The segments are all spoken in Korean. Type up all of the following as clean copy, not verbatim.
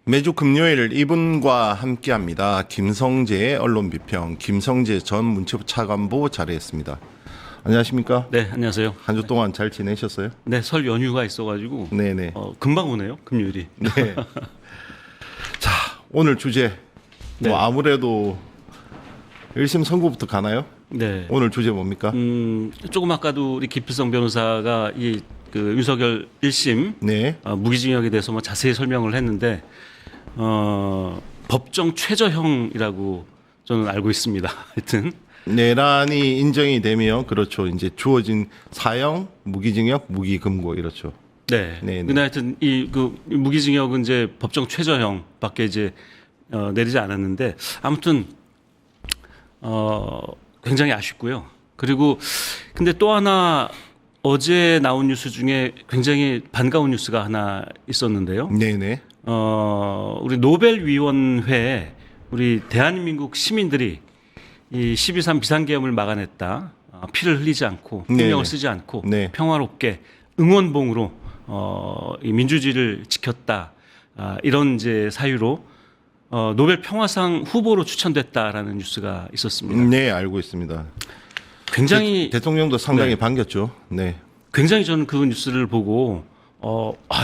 매주 금요일 이분과 함께합니다. 김성재의 언론비평, 김성재 전 문체부 차관보 자리했습니다. 안녕하십니까? 네, 안녕하세요. 한 주 동안 잘 지내셨어요? 네, 설 연휴가 있어가지고 네네. 금방 오네요, 금요일이. 네. 자, 오늘 주제 네. 뭐 아무래도 1심 선고부터 가나요? 네. 오늘 주제 뭡니까? 조금 아까도 우리 기필성 변호사가 그 윤석열 1심 네. 무기징역에 대해서 뭐 자세히 설명을 했는데 법정 최저형이라고 저는 알고 있습니다. 하여튼. 내란이 인정이 되면 그렇죠. 이제 주어진 사형, 무기징역, 무기금고 이렇죠. 네. 네, 네. 근데 하여튼 그 무기징역은 이제 법정 최저형밖에 이제 내리지 않았는데 아무튼 굉장히 아쉽고요. 그리고 근데 또 하나 어제 나온 뉴스 중에 굉장히 반가운 뉴스가 하나 있었는데요. 네네. 우리 노벨위원회에 우리 대한민국 시민들이 이 12.3 비상계엄을 막아냈다. 피를 흘리지 않고 네네. 생명을 쓰지 않고 네. 평화롭게 응원봉으로 이 민주주의를 지켰다. 이런 이제 사유로 노벨 평화상 후보로 추천됐다라는 뉴스가 있었습니다. 네, 알고 있습니다. 굉장히 대통령도 상당히 네. 반겼죠. 네. 굉장히 저는 그 뉴스를 보고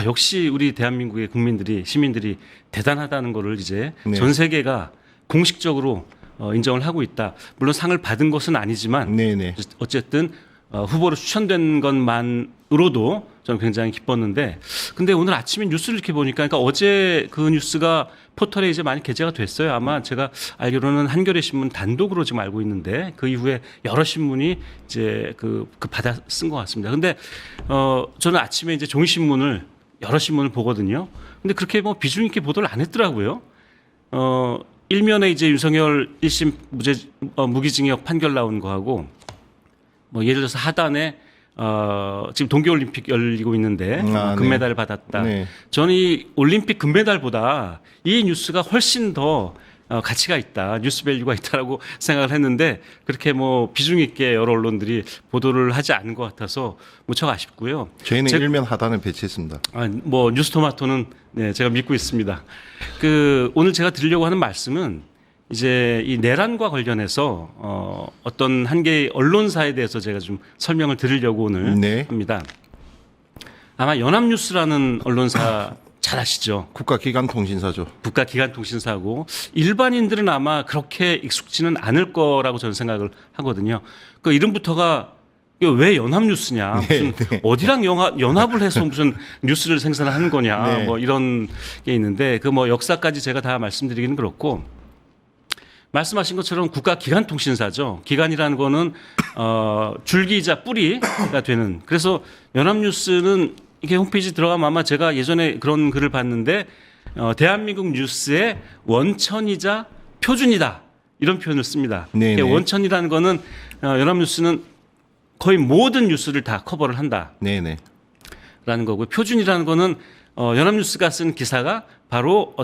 역시 우리 대한민국의 국민들이 시민들이 대단하다는 거를 이제 네. 전 세계가 공식적으로 인정을 하고 있다. 물론 상을 받은 것은 아니지만 네네. 어쨌든 후보로 추천된 것만으로도 저는 굉장히 기뻤는데 근데 오늘 아침에 뉴스를 이렇게 보니까 그러니까 어제 그 뉴스가 포털에 이제 많이 게재가 됐어요. 아마 제가 알기로는 한겨레 신문 단독으로 지금 알고 있는데 그 이후에 여러 신문이 이제 그 받아 쓴 것 같습니다. 근데 저는 아침에 이제 종이신문을 여러 신문을 보거든요. 근데 그렇게 뭐 비중 있게 보도를 안 했더라고요. 일면에 이제 윤석열 1심 무기징역 판결 나온 거하고 뭐 예를 들어서 하단에 지금 동계올림픽 열리고 있는데 금메달을 받았다. 네. 저는 이 올림픽 금메달보다 이 뉴스가 훨씬 더 가치가 있다, 뉴스 밸류가 있다라고 생각을 했는데 그렇게 뭐 비중 있게 여러 언론들이 보도를 하지 않은 것 같아서 무척 아쉽고요. 저희는 일면 하단에 배치했습니다. 뭐 뉴스토마토는 네, 제가 믿고 있습니다. 오늘 제가 드리려고 하는 말씀은 이제 이 내란과 관련해서 어떤 한 개의 언론사에 대해서 제가 좀 설명을 드리려고 오늘 네. 합니다. 아마 연합뉴스라는 언론사 잘 아시죠? 국가기관통신사죠. 국가기관통신사고 일반인들은 아마 그렇게 익숙지는 않을 거라고 저는 생각을 하거든요. 그 이름부터가 이거 왜 연합뉴스냐? 무슨 네. 어디랑 연합을 해서 무슨 뉴스를 생산하는 거냐? 네. 뭐 이런 게 있는데 그 뭐 역사까지 제가 다 말씀드리기는 그렇고 말씀하신 것처럼 국가기관통신사죠. 기관이라는 거는 줄기이자 뿌리가 되는. 그래서 연합뉴스는 이게 홈페이지 들어가면 아마 제가 예전에 그런 글을 봤는데 대한민국 뉴스의 원천이자 표준이다 이런 표현을 씁니다. 네네. 원천이라는 거는 연합뉴스는 거의 모든 뉴스를 다 커버를 한다라는 네네. 거고요. 표준이라는 거는 연합뉴스가 쓴 기사가 바로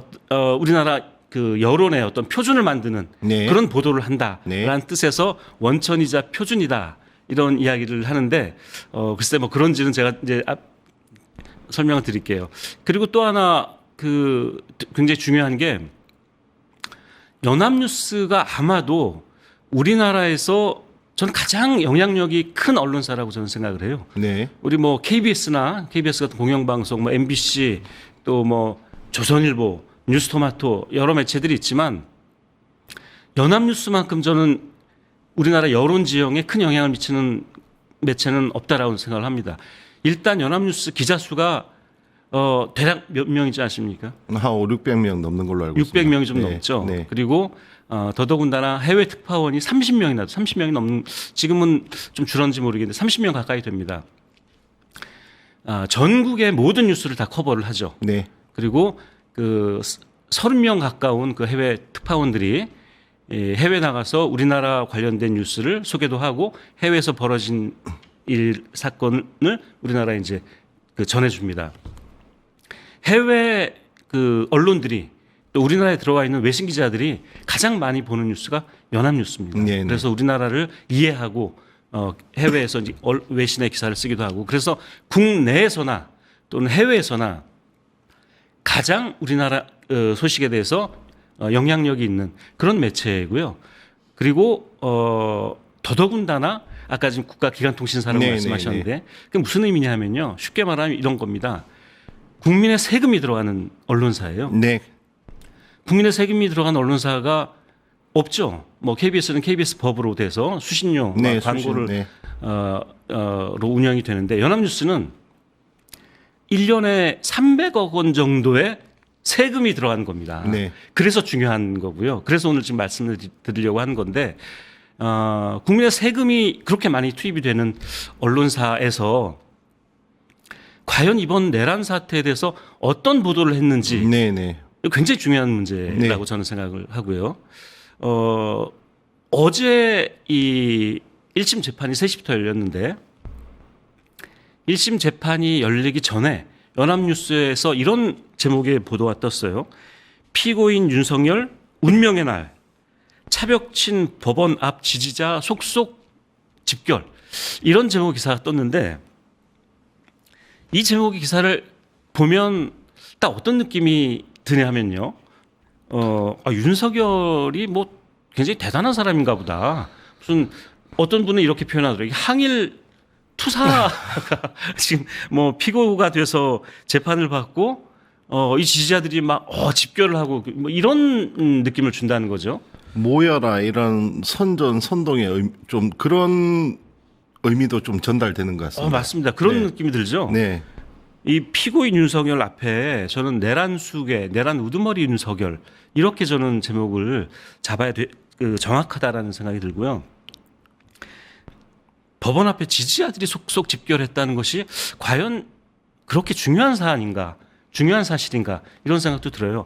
우리나라 그 여론의 어떤 표준을 만드는 네. 그런 보도를 한다라는 네. 뜻에서 원천이자 표준이다 이런 이야기를 하는데 글쎄 뭐 그런지는 제가 이제 설명을 드릴게요. 그리고 또 하나 굉장히 중요한 게 연합뉴스가 아마도 우리나라에서 저는 가장 영향력이 큰 언론사라고 저는 생각을 해요. 네. 우리 뭐 KBS 같은 공영방송, 뭐 MBC 또 뭐 조선일보, 뉴스토마토 여러 매체들이 있지만 연합뉴스만큼 저는 우리나라 여론 지형에 큰 영향을 미치는 매체는 없다라고 생각을 합니다. 일단 연합뉴스 기자 수가 대략 몇 명이지 않습니까? 한 500~600명 넘는 걸로 알고 있습니다. 600명이 좀 네. 넘죠. 네. 그리고 더더군다나 해외 특파원이 30명이 넘는 지금은 좀 줄었는지 모르겠는데 30명 가까이 됩니다. 전국의 모든 뉴스를 다 커버를 하죠. 네. 그리고 30명 가까운 그 해외 특파원들이 해외 나가서 우리나라 관련된 뉴스를 소개도 하고 해외에서 벌어진 사건을 우리나라에 이제 전해줍니다. 해외 언론들이 또 우리나라에 들어와 있는 외신 기자들이 가장 많이 보는 뉴스가 연합뉴스입니다. 네네. 그래서 우리나라를 이해하고 해외에서 이제 외신의 기사를 쓰기도 하고 그래서 국내에서나 또는 해외에서나 가장 우리나라 소식에 대해서 영향력이 있는 그런 매체이고요. 그리고 더더군다나 아까 지금 국가기관통신사라고 네네네. 말씀하셨는데 그게 무슨 의미냐 하면요. 쉽게 말하면 이런 겁니다. 국민의 세금이 들어가는 언론사예요. 네. 국민의 세금이 들어간 언론사가 없죠. 뭐 KBS는 KBS 법으로 돼서 수신료 네, 광고를 수신, 네. 로 운영이 되는데 연합뉴스는 1년에 300억 원 정도의 세금이 들어간 겁니다. 네. 그래서 중요한 거고요. 그래서 오늘 지금 말씀을 드리려고 하는 건데 국민의 세금이 그렇게 많이 투입이 되는 언론사에서 과연 이번 내란 사태에 대해서 어떤 보도를 했는지 네네. 굉장히 중요한 문제라고 네. 저는 생각을 하고요. 어제 이 1심 재판이 3시부터 열렸는데 1심 재판이 열리기 전에 연합뉴스에서 이런 제목의 보도가 떴어요. 피고인 윤석열 운명의 날 차벽친 법원 앞 지지자 속속 집결 이런 제목 기사가 떴는데 이 제목의 기사를 보면 딱 어떤 느낌이 드냐 하면요. 윤석열이 뭐 굉장히 대단한 사람인가 보다. 무슨 어떤 분은 이렇게 표현하더라고요. 항일 투사가 지금 뭐 피고가 돼서 재판을 받고 이 지지자들이 막 집결을 하고 뭐 이런 느낌을 준다는 거죠. 모여라 이런 선동의 좀 그런 의미도 좀 전달되는 것 같습니다. 맞습니다. 그런 네. 느낌이 들죠. 네. 이 피고인 윤석열 앞에 저는 내란 수괴, 내란 우두머리 윤석열 이렇게 저는 제목을 잡아야 정확하다라는 생각이 들고요. 법원 앞에 지지자들이 속속 집결했다는 것이 과연 그렇게 중요한 사안인가, 중요한 사실인가 이런 생각도 들어요.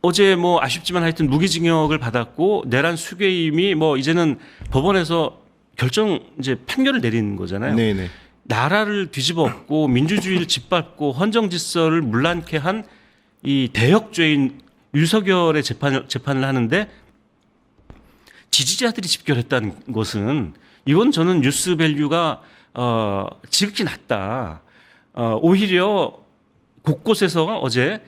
어제 뭐 아쉽지만 하여튼 무기징역을 받았고 내란 수괴임이 뭐 이제는 법원에서 이제 판결을 내리는 거잖아요. 네네. 나라를 뒤집어 엎고 민주주의를 짓밟고 헌정질서를 문란케 한 이 대역죄인 윤석열의 재판을 하는데 지지자들이 집결했다는 것은 이건 저는 뉴스 밸류가 지극히 낮다. 오히려 곳곳에서 어제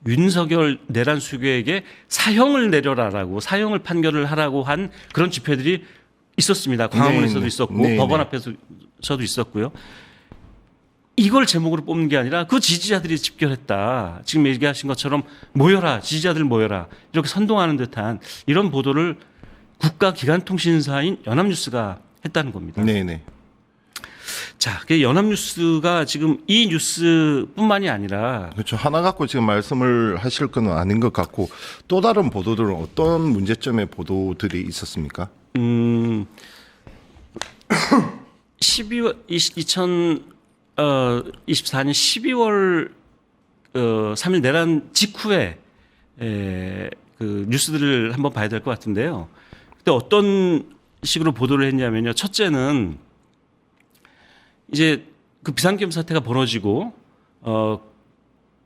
윤석열 내란 수괴에게 사형을 내려라라고 사형을 판결을 하라고 한 그런 집회들이 있었습니다. 광화문에서도 네네. 있었고 네네. 법원 앞에서도 있었고요. 이걸 제목으로 뽑는 게 아니라 그 지지자들이 집결했다. 지금 얘기하신 것처럼 모여라. 지지자들 모여라. 이렇게 선동하는 듯한 이런 보도를 국가기관통신사인 연합뉴스가 했다는 겁니다. 네네. 자, 그 연합뉴스가 지금 이 뉴스뿐만이 아니라 그렇죠. 하나 갖고 지금 말씀을 하실 건 아닌 것 같고 또 다른 보도들은 어떤 문제점의 보도들이 있었습니까? 2024년 12월 3일 내란 직후에 그 뉴스들을 한번 봐야 될 것 같은데요. 그때 어떤 식으로 보도를 했냐면요. 첫째는 이제 그 비상계엄 사태가 벌어지고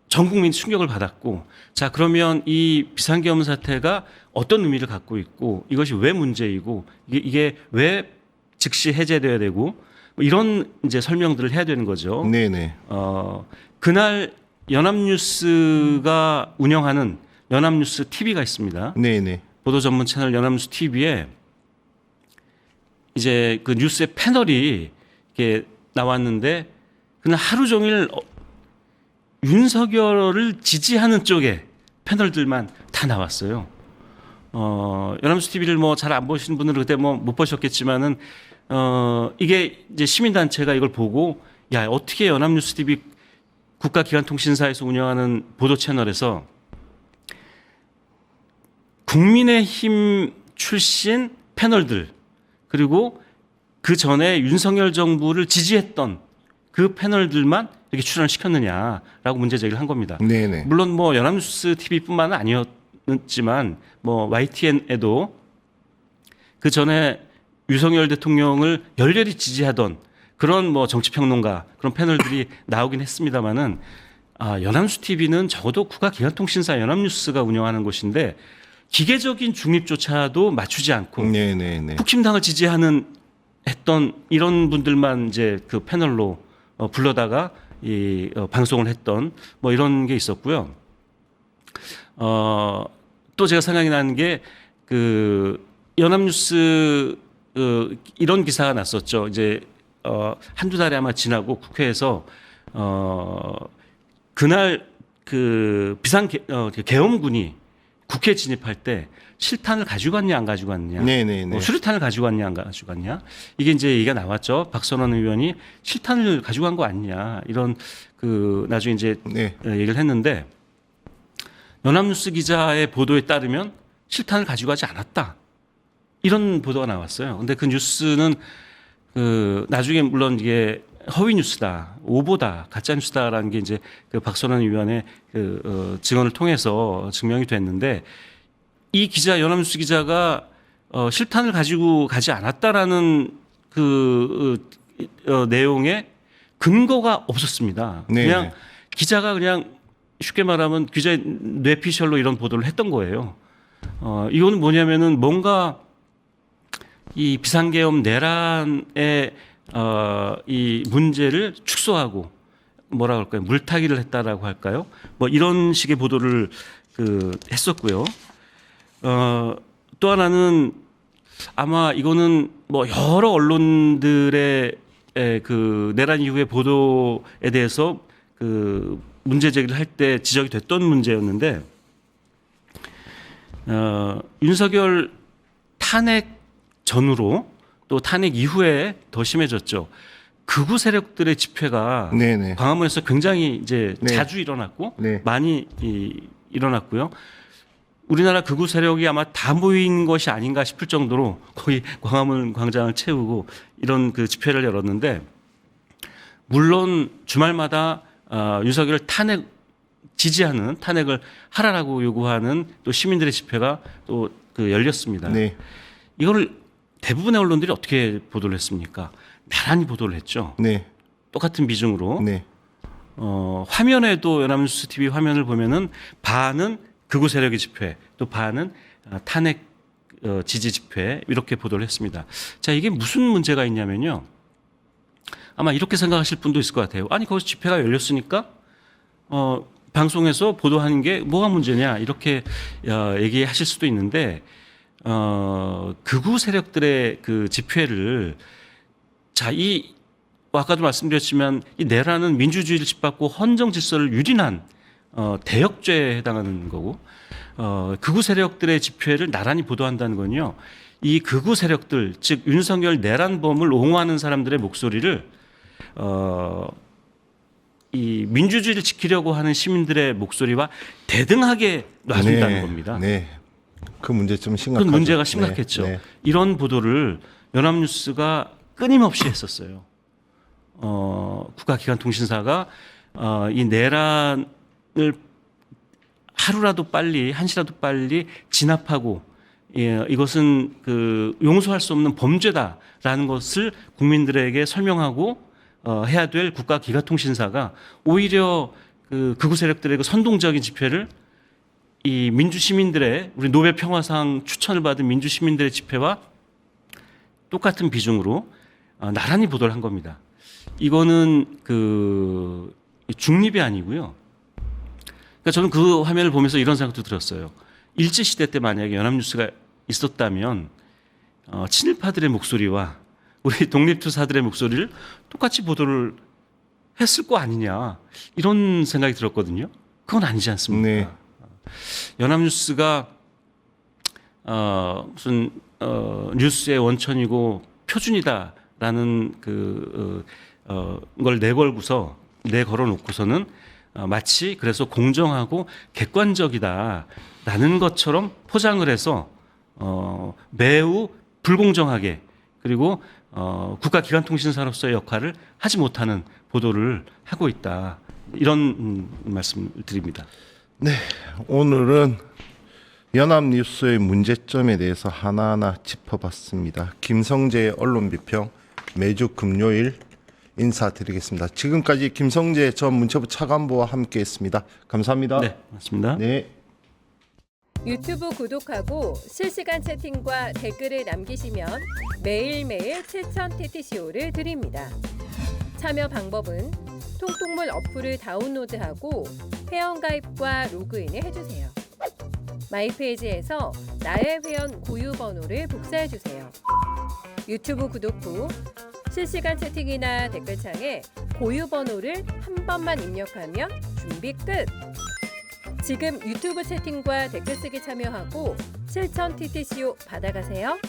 전 국민이 충격을 받았고 자 그러면 이 비상계엄 사태가 어떤 의미를 갖고 있고 이것이 왜 문제이고 이게 왜 즉시 해제돼야 되고 뭐 이런 이제 설명들을 해야 되는 거죠. 네네. 그날 연합뉴스가 운영하는 연합뉴스 TV가 있습니다. 네네. 보도 전문 채널 연합뉴스 TV에 이제 그 뉴스의 패널이 이렇게 나왔는데 그날 하루 종일 윤석열을 지지하는 쪽에 패널들만 다 나왔어요. 연합뉴스 TV를 뭐 잘 안 보시는 분들은 그때 뭐 못 보셨겠지만은 이게 이제 시민단체가 이걸 보고 야 어떻게 연합뉴스 TV 국가기관통신사에서 운영하는 보도 채널에서 국민의힘 출신 패널들 그리고 그 전에 윤석열 정부를 지지했던 그 패널들만 이렇게 출연을 시켰느냐라고 문제 제기를 한 겁니다. 네네. 물론 뭐 연합뉴스 TV뿐만 아니었지만 뭐 YTN에도 그 전에 윤석열 대통령을 열렬히 지지하던 그런 뭐 정치평론가 그런 패널들이 나오긴 했습니다만은 연합뉴스 TV는 적어도 국가기관통신사 연합뉴스가 운영하는 곳인데 기계적인 중립조차도 맞추지 않고 네네네. 국힘당을 지지하는 했던 이런 분들만 이제 그 패널로 불러다가 이 방송을 했던 뭐 이런 게 있었고요. 또 제가 생각이 나는 게 그 연합뉴스 이런 기사가 났었죠. 이제 한두 달이 아마 지나고 국회에서 그날 그 계엄군이 국회 진입할 때 실탄을 가지고 갔냐 안 가지고 갔냐, 네네네. 수류탄을 가지고 갔냐 안 가지고 갔냐, 이게 이제 얘기가 나왔죠. 박선원 의원이 실탄을 가지고 간 거 아니냐, 이런 그 나중에 이제 네. 얘기를 했는데 연합뉴스 기자의 보도에 따르면 실탄을 가지고 가지 않았다, 이런 보도가 나왔어요. 근데 그 뉴스는 그 나중에 물론 이게 허위 뉴스다, 오보다, 가짜 뉴스다라는 게 이제 그 박선원 의원의 그 증언을 통해서 증명이 됐는데, 이 기자, 연합뉴스 기자가 실탄을 가지고 가지 않았다라는 그 내용에 근거가 없었습니다. 네. 그냥 기자가 그냥 쉽게 말하면 기자의 뇌피셜로 이런 보도를 했던 거예요. 이거는 뭐냐면은 뭔가 이 비상계엄 내란의 이 문제를 축소하고 뭐라 할까요? 물타기를 했다라고 할까요? 뭐 이런 식의 보도를 했었고요. 또 하나는 아마 이거는 뭐 여러 언론들의 그 내란 이후의 보도에 대해서 그 문제 제기를 할 때 지적이 됐던 문제였는데, 윤석열 탄핵 전후로 또 탄핵 이후에 더 심해졌죠. 극우 세력들의 집회가 네네. 광화문에서 굉장히 이제 네. 자주 일어났고 네. 많이 일어났고요. 우리나라 극우 세력이 아마 다 모인 것이 아닌가 싶을 정도로 거의 광화문 광장을 채우고 이런 그 집회를 열었는데, 물론 주말마다 윤석열 지지하는 탄핵을 하라라고 요구하는 또 시민들의 집회가 또 그 열렸습니다. 네. 이거를 대부분의 언론들이 어떻게 보도를 했습니까? 나란히 보도를 했죠. 네. 똑같은 비중으로. 네. 화면에도 연합뉴스 TV 화면을 보면은 반은 극우 세력의 집회, 또 반은 탄핵 지지 집회, 이렇게 보도를 했습니다. 자, 이게 무슨 문제가 있냐면요. 아마 이렇게 생각하실 분도 있을 것 같아요. 아니, 거기서 집회가 열렸으니까 방송에서 보도하는 게 뭐가 문제냐, 이렇게 얘기하실 수도 있는데, 극우 세력들의 그 집회를, 자, 아까도 말씀드렸지만 이 내란은 민주주의를 짓밟고 헌정 질서를 유린한 대역죄에 해당하는 거고, 극우 세력들의 집회를 나란히 보도한다는 건요, 이 극우 세력들, 즉 윤석열 내란범을 옹호하는 사람들의 목소리를 이 민주주의를 지키려고 하는 시민들의 목소리와 대등하게 놔준다는 네. 겁니다. 네. 그 문제점 그 심각하죠. 문제가 심각했죠. 네. 네. 이런 보도를 연합뉴스가 끊임없이 했었어요. 국가기관통신사가 이 내란을 하루라도 빨리, 한시라도 빨리 진압하고, 이것은 그 용서할 수 없는 범죄다라는 것을 국민들에게 설명하고 해야 될 국가기관통신사가 오히려 그 극우 세력들의 그 선동적인 집회를 이 민주시민들의, 우리 노벨 평화상 추천을 받은 민주시민들의 집회와 똑같은 비중으로 나란히 보도를 한 겁니다. 이거는 그 중립이 아니고요. 그러니까 저는 그 화면을 보면서 이런 생각도 들었어요. 일제시대 때 만약에 연합뉴스가 있었다면 친일파들의 목소리와 우리 독립투사들의 목소리를 똑같이 보도를 했을 거 아니냐, 이런 생각이 들었거든요. 그건 아니지 않습니까? 네. 연합뉴스가 무슨 뉴스의 원천이고 표준이다라는 걸 내걸어 놓고서는 마치 그래서 공정하고 객관적이다라는 것처럼 포장을 해서 매우 불공정하게, 그리고 국가기관통신사로서의 역할을 하지 못하는 보도를 하고 있다, 이런 말씀을 드립니다. 네. 오늘은 연합뉴스의 문제점에 대해서 하나하나 짚어봤습니다. 김성재의 언론비평 매주 금요일 인사드리겠습니다. 지금까지 김성재 전 문체부 차관보와 함께했습니다. 감사합니다. 네, 맞습니다. 네. 유튜브 구독하고 실시간 채팅과 댓글을 남기시면 매일매일 7,000TTCO를 드립니다. 참여 방법은 통통물 어플을 다운로드하고 회원가입과 로그인을 해주세요. 마이페이지에서 나의 회원 고유 번호를 복사해주세요. 유튜브 구독 후 실시간 채팅이나 댓글창에 고유 번호를 한 번만 입력하면 준비 끝! 지금 유튜브 채팅과 댓글 쓰기 참여하고 7,000TTCO 받아가세요.